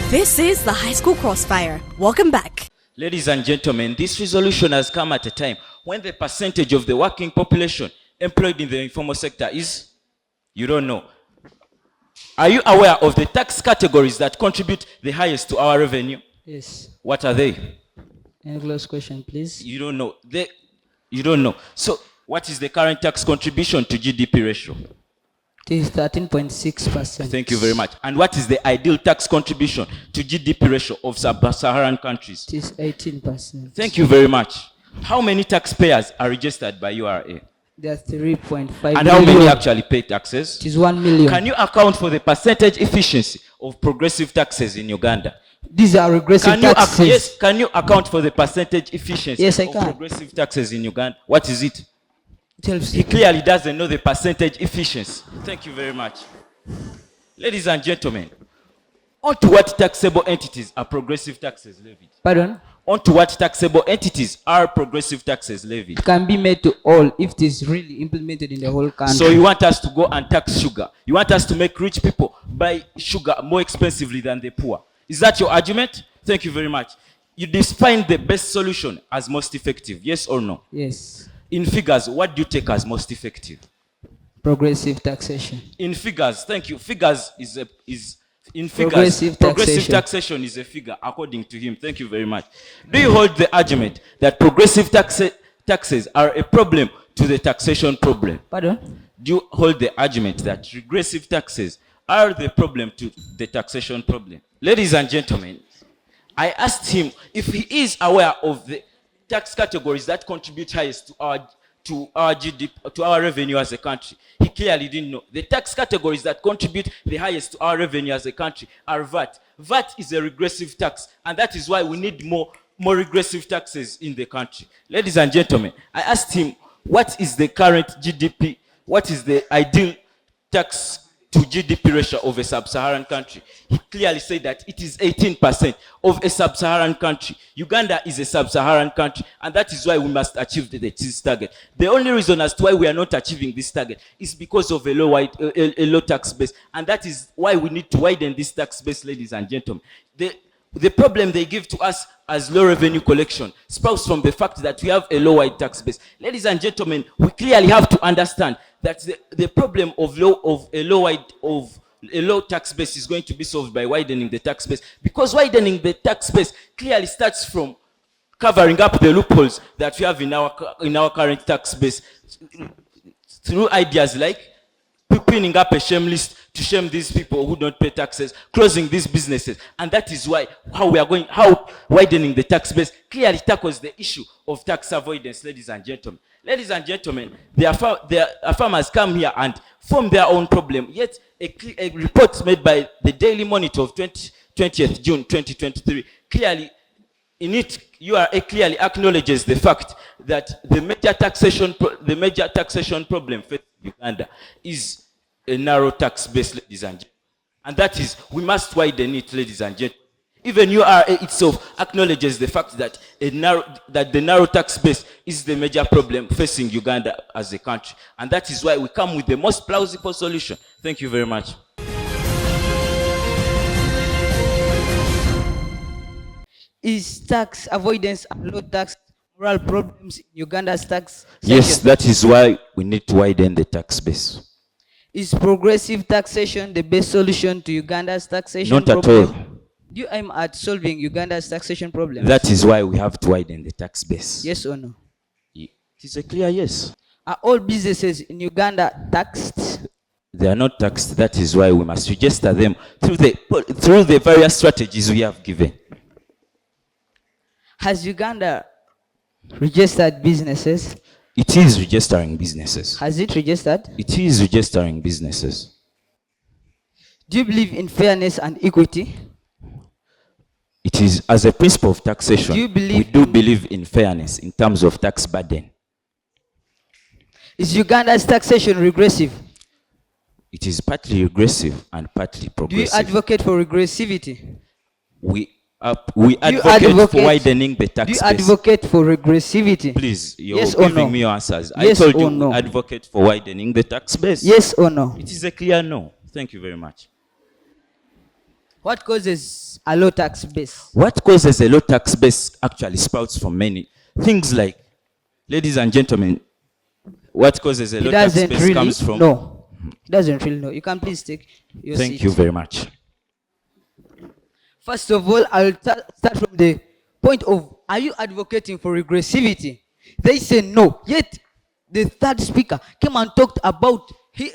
This is the High School Crossfire. Welcome back. Ladies and gentlemen, this resolution has come at a time when the percentage of the working population employed in the informal sector is, you don't know. Are you aware of the tax categories that contribute the highest to our revenue? Yes. What are they? Any close question, please? You don't know. You don't know. So, what is the current tax contribution to GDP ratio? It is 13.6%. Thank you very much. And what is the ideal tax contribution to GDP ratio of sub-Saharan countries? It is 18%. Thank you very much. How many taxpayers are registered by URA? There are 3.5 And how many actually pay taxes? It is 1 million. Can you account for the percentage efficiency of progressive taxes in Uganda? These are regressive taxes. Yes, can you account for the percentage efficiency Yes, I of can. progressive taxes in Uganda? What is it? Tells He you. clearly doesn't know the percentage efficiency. Thank you very much. Ladies and gentlemen, onto what taxable entities are progressive taxes levied? Pardon? Onto what taxable entities are progressive taxes levied? It can be made to all if it is really implemented in the whole country. So you want us to go and tax sugar? You want us to make rich people buy sugar more expensively than the poor? Is that your argument? Thank you very much. You define the best solution as most effective, yes or no? Yes. In figures, what do you take as most effective? Progressive taxation. In figures, thank you. Figures is in figures. Progressive Taxation is a figure, according to him. Thank you very much. Do you hold the argument that progressive taxes are a problem to the taxation problem? Pardon? Do you hold the argument that regressive taxes are the problem to the taxation problem? Ladies and gentlemen, I asked him if he is aware of the tax categories that contribute highest to our GDP, to our revenue as a country. He clearly didn't know. The tax categories that contribute the highest to our revenue as a country are VAT. VAT is a regressive tax, and that is why we need more regressive taxes in the country. Ladies and gentlemen, I asked him what is the current GDP, what is the ideal tax to GDP ratio of a sub-Saharan country. He clearly said that it is 18% of a sub-Saharan country. Uganda is a sub-Saharan country, and that is why we must achieve this target. The only reason as to why we are not achieving this target is because of a low tax base, and that is why we need to widen this tax base, ladies and gentlemen. The problem they give to us as low revenue collection sprouts from the fact that we have a low tax base. Ladies and gentlemen, we clearly have to understand that the problem of a low tax base is going to be solved by widening the tax base, because widening the tax base clearly starts from covering up the loopholes that we have in our current tax base through ideas like pinning up a shame list to shame these people who don't pay taxes, closing these businesses. And that is why how widening the tax base clearly tackles the issue of tax avoidance, ladies and gentlemen. Ladies and gentlemen, the farmers come here and form their own problem. Yet a report made by the Daily Monitor of 20th June 2023 clearly, in it, URA clearly acknowledges the fact that the major taxation problem facing Uganda is a narrow tax base, ladies and gentlemen. And that is, we must widen it, ladies and gentlemen. Even URA itself acknowledges the fact that the narrow tax base is the major problem facing Uganda as a country. And that is why we come with the most plausible solution. Thank you very much. Is tax avoidance and low tax moral problems in Uganda's tax section? Yes, that is why we need to widen the tax base. Is progressive taxation the best solution to Uganda's taxation Not problem? at all. Do you aim at solving Uganda's taxation problem? That is why we have to widen the tax base. Yes or no? It is a clear yes. Are all businesses in Uganda taxed? They are not taxed. That is why we must register them through the various strategies we have given. Has Uganda registered businesses? It is registering businesses. Has it registered? It is registering businesses. Do you believe in fairness and equity? It is, as a principle of taxation, we do believe in fairness in terms of tax burden. Is Uganda's taxation regressive? It is partly regressive and partly progressive. Do you advocate for regressivity? We advocate for widening the tax base. Do you advocate for regressivity? Please, you're yes or giving no? me your answers. Yes I told or you no? advocate for widening the tax base. Yes or no? It is a clear no. Thank you very much. What causes a low tax base? What causes a low tax base actually sprouts from many things like, ladies and gentlemen, what causes a He low tax doesn't base really comes from. know. He doesn't really know. You can please take your Thank seat. you very much. First of all, I'll start from the point of, are you advocating for regressivity? They say no. Yet the third speaker came and talked about, he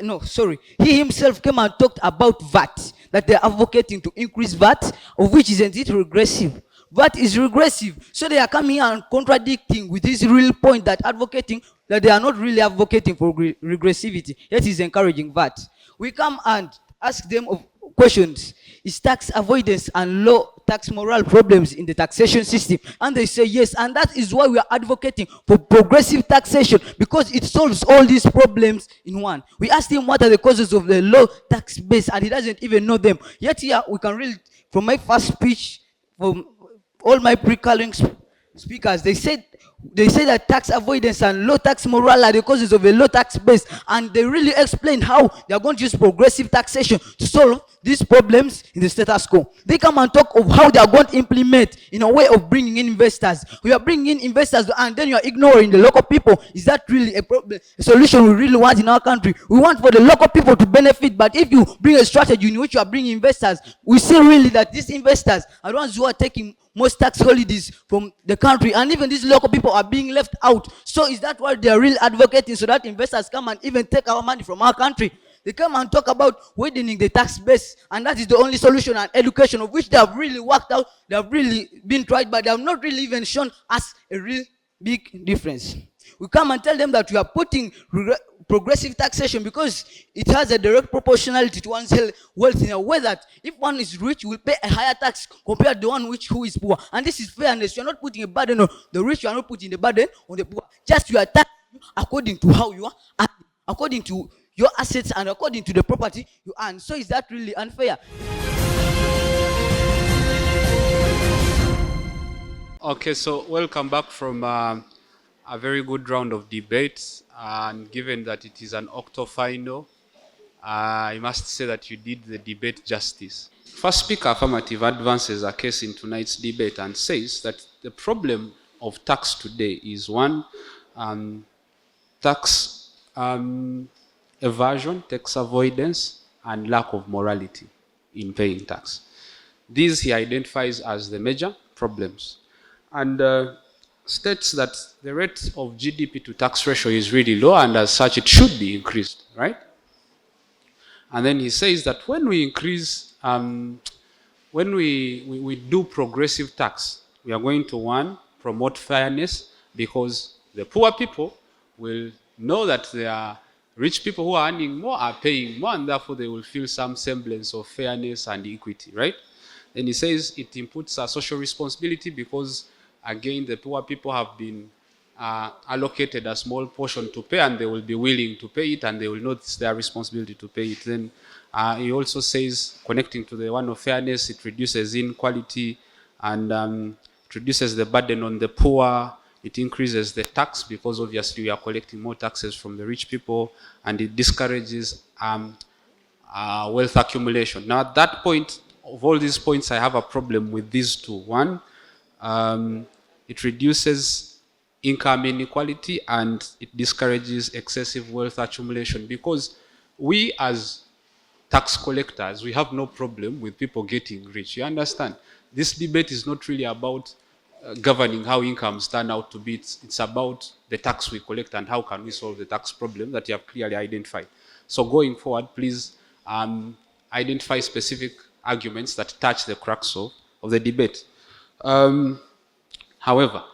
himself came and talked about VAT, that they're advocating to increase VAT, of which isn't it regressive? VAT is regressive. So they are coming here and contradicting with this real point that advocating, that they are not really advocating for regressivity, yet is encouraging VAT. We come and ask them of questions. Is tax avoidance and low tax moral problems in the taxation system? And they say yes, and that is why we are advocating for progressive taxation, because it solves all these problems in one. We asked him what are the causes of the low tax base, and he doesn't even know them. Yet here we can read from my first speech, from all my pre-calling speakers, they say that tax avoidance and low tax moral are the causes of a low tax base, and they really explain how they are going to use progressive taxation to solve these problems in the status quo. They come and talk of how they are going to implement in a way of bringing in investors. We are bringing in investors, and then you are ignoring the local people. Is that really a solution we really want in our country? We want for the local people to benefit, but if you bring a strategy in which you are bringing investors, we see really that these investors are the ones who are taking most tax holidays from the country, and even these local people are being left out. So is that what they are really advocating, so that investors come and even take our money from our country? They come and talk about widening the tax base, and that is the only solution, and education, of which they have really worked out, they have really been tried, but they have not really even shown us a real big difference. We come and tell them that we are putting progressive taxation because it has a direct proportionality to one's wealth, in a way that if one is rich, will pay a higher tax compared to the one who is poor. And this is fairness. You are not putting a burden on the rich, you are not putting the burden on the poor. Just you are taxed according to how you are, according to your assets and according to the property you earn. So is that really unfair? Okay, so welcome back from a very good round of debates, and given that it is an octo final, I must say that you did the debate justice. First speaker affirmative advances a case in tonight's debate and says that the problem of tax today is one, tax evasion, tax avoidance, and lack of morality in paying tax. These he identifies as the major problems, and states that the rate of GDP to tax ratio is really low, and as such it should be increased, right? And then he says that when we increase, when we do progressive tax, we are going to, one, promote fairness, because the poor people will know that there are rich people who are earning more are paying more, and therefore they will feel some semblance of fairness and equity, right? Then he says it inputs a social responsibility, because again, the poor people have been allocated a small portion to pay, and they will be willing to pay it, and they will know it's their responsibility to pay it. Then he also says, connecting to the one of fairness, it reduces inequality, and it reduces the burden on the poor. It increases the tax, because obviously we are collecting more taxes from the rich people, and it discourages wealth accumulation. Now, at that point, of all these points, I have a problem with these two. One, it reduces income inequality, and it discourages excessive wealth accumulation, because we as tax collectors, we have no problem with people getting rich. You understand? This debate is not really about governing how incomes turn out to be. It's about the tax we collect and how can we solve the tax problem that you have clearly identified. So going forward, please identify specific arguments that touch the crux of the debate. However,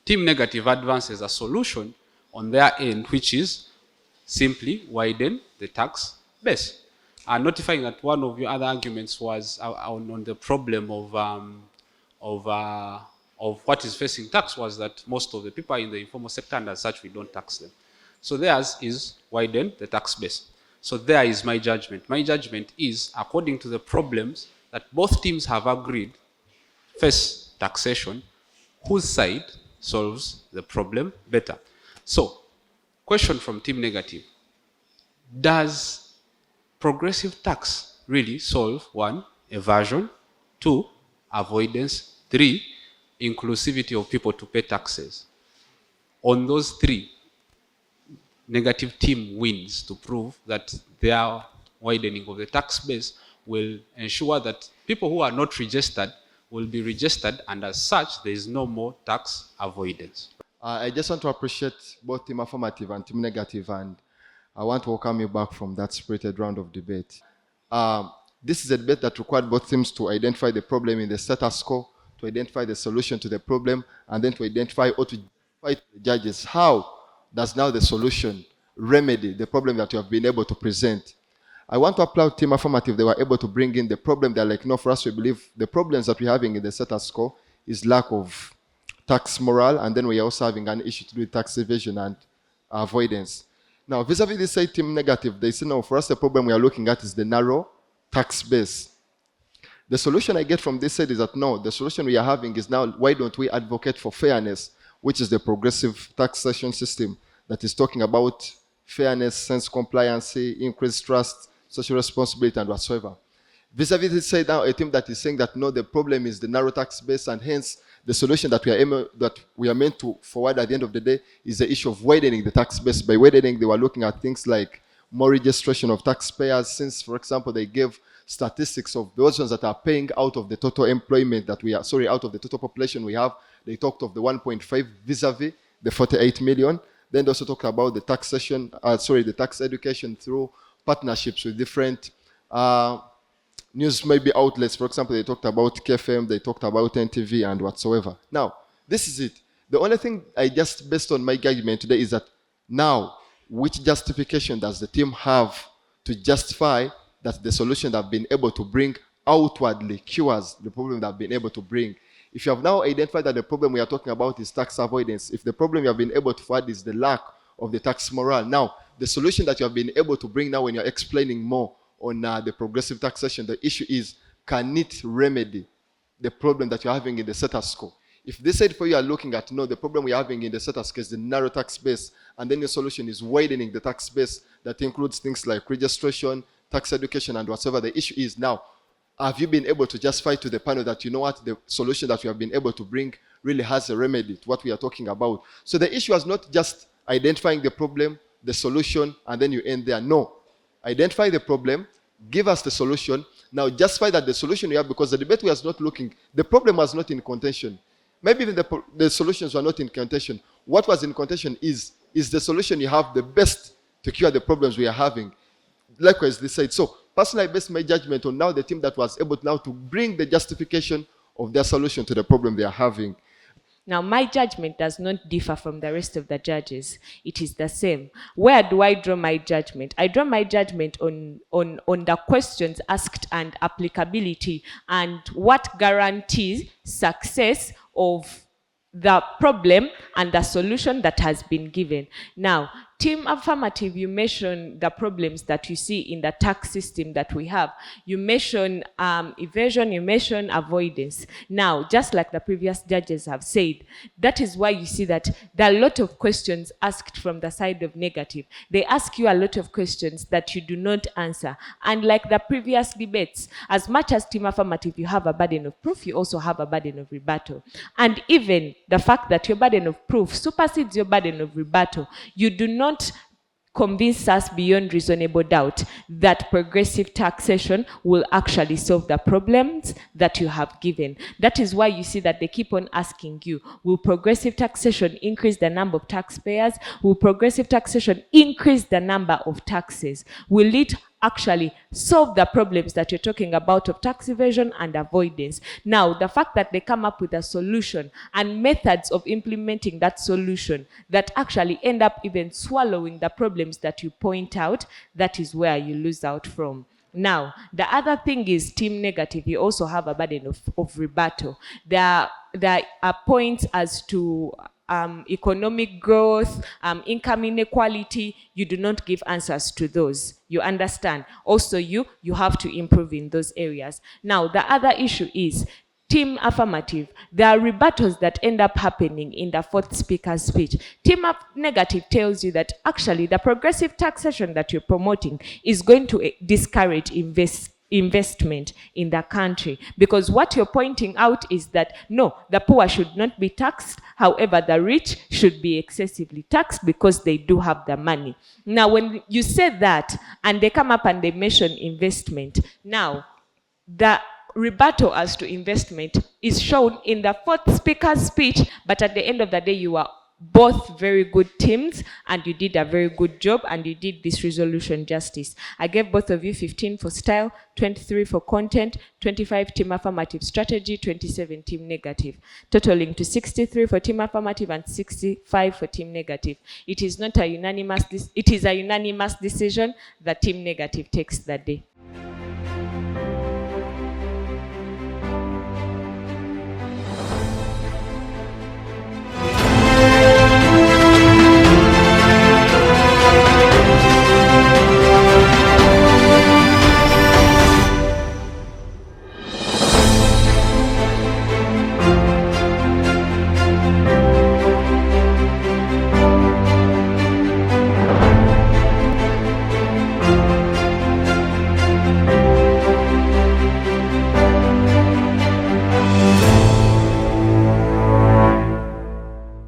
Team Negative advances a solution on their end, which is simply widen the tax base. Notifying that one of your other arguments was on the problem of what is facing tax, was that most of the people are in the informal sector, and as such we don't tax them. So theirs is widen the tax base. So there is my judgment. My judgment is, according to the problems that both teams have agreed face taxation, whose side solves the problem better? So, question from Team Negative. Does progressive tax really solve, one, evasion. 2, avoidance. 3, inclusivity of people to pay taxes. On those 3, negative team wins to prove that their widening of the tax base will ensure that people who are not registered will be registered, and as such, there is no more tax avoidance. I just want to appreciate both Team Affirmative and Team Negative, and I want to welcome you back from that spirited round of debate. This is a debate that required both teams to identify the problem in the status quo, to identify the solution to the problem, and then to identify or to fight the judges. How does now the solution remedy the problem that you have been able to present? I want to applaud Team Affirmative. They were able to bring in the problem. They're like, no, for us, we believe the problems that we're having in the status quo is lack of tax morale, and then we're also having an issue to do with tax evasion and avoidance. Now, vis-a-vis this side, Team Negative, they say, no, for us, the problem we are looking at is the narrow tax base. The solution I get from this side is that, no, the solution we are having is now, why don't we advocate for fairness, which is the progressive taxation system that is talking about fairness, sense compliancy, increased trust, social responsibility, and whatsoever. Vis-a-vis this side now, a team that is saying that, no, the problem is the narrow tax base, and hence the solution that we are meant to forward at the end of the day is the issue of widening the tax base. By widening, they were looking at things like more registration of taxpayers, since, for example, they gave statistics of those ones that are paying out of the total employment that we are, out of the total population we have. They talked of the 1.5 vis-a-vis the 48 million. Then they also talked about the taxation, the tax education through partnerships with different news maybe outlets. For example, they talked about KFM, they talked about NTV and whatsoever. Now, this is it. The only thing I just based on my argument today is that now, which justification does the team have to justify that the solution they've been able to bring outwardly cures the problem they've been able to bring? If you have now identified that the problem we are talking about is tax avoidance, if the problem you have been able to find is the lack of the tax morale, now, the solution that you have been able to bring now when you're explaining more on the progressive taxation, the issue is, can it remedy the problem that you're having in the status quo? If they said for you are looking at, no, the problem we're having in the status quo is the narrow tax base, and then the solution is widening the tax base that includes things like registration, tax education, and whatsoever, the issue is now, have you been able to justify to the panel that, you know what, the solution that we have been able to bring really has a remedy to what we are talking about? So the issue is not just identifying the problem, the solution, and then you end there. No. Identify the problem, give us the solution. Now justify that the solution you have, because the debate was not looking, the problem was not in contention. Maybe even the solutions were not in contention. What was in contention is the solution you have the best to cure the problems we are having? Likewise, they said. So personally, I based my judgment on now the team that was able now to bring the justification of their solution to the problem they are having. Now, my judgment does not differ from the rest of the judges. It is the same. Where do I draw my judgment? I draw my judgment on the questions asked and applicability, and what guarantees success of the problem and the solution that has been given. Now, Team Affirmative, you mentioned the problems that you see in the tax system that we have. You mentioned evasion, you mentioned avoidance. Now, just like the previous judges have said, that is why you see that there are a lot of questions asked from the side of negative. They ask you a lot of questions that you do not answer. And like the previous debates, as much as Team Affirmative, you have a burden of proof, you also have a burden of rebuttal. And even the fact that your burden of proof supersedes your burden of rebuttal, you do not convince us beyond reasonable doubt that progressive taxation will actually solve the problems that you have given. That is why you see that they keep on asking you, will progressive taxation increase the number of taxpayers? Will progressive taxation increase the number of taxes? Will it actually solve the problems that you're talking about of tax evasion and avoidance? Now, the fact that they come up with a solution and methods of implementing that solution that actually end up even swallowing the problems that you point out, that is where you lose out from. Now, the other thing is Team Negative, you also have a burden of rebuttal. There are points as to economic growth, income inequality. You do not give answers to those. You understand? Also, you have to improve in those areas. Now, the other issue is Team Affirmative. There are rebuttals that end up happening in the fourth speaker's speech. Team Negative tells you that actually the progressive taxation that you're promoting is going to discourage investment in the country. Because what you're pointing out is that, no, the poor should not be taxed. However, the rich should be excessively taxed because they do have the money. Now, when you say that, and they come up and they mention investment, now, the rebuttal as to investment is shown in the fourth speaker's speech, but at the end of the day, you are both very good teams and you did a very good job and you did this resolution justice. I gave both of you 15 for style, 23 for content, 25 team affirmative strategy, 27 team negative, totaling to 63 for team affirmative and 65 for team negative. It is not a unanimous, it is a unanimous decision. The team negative takes the day.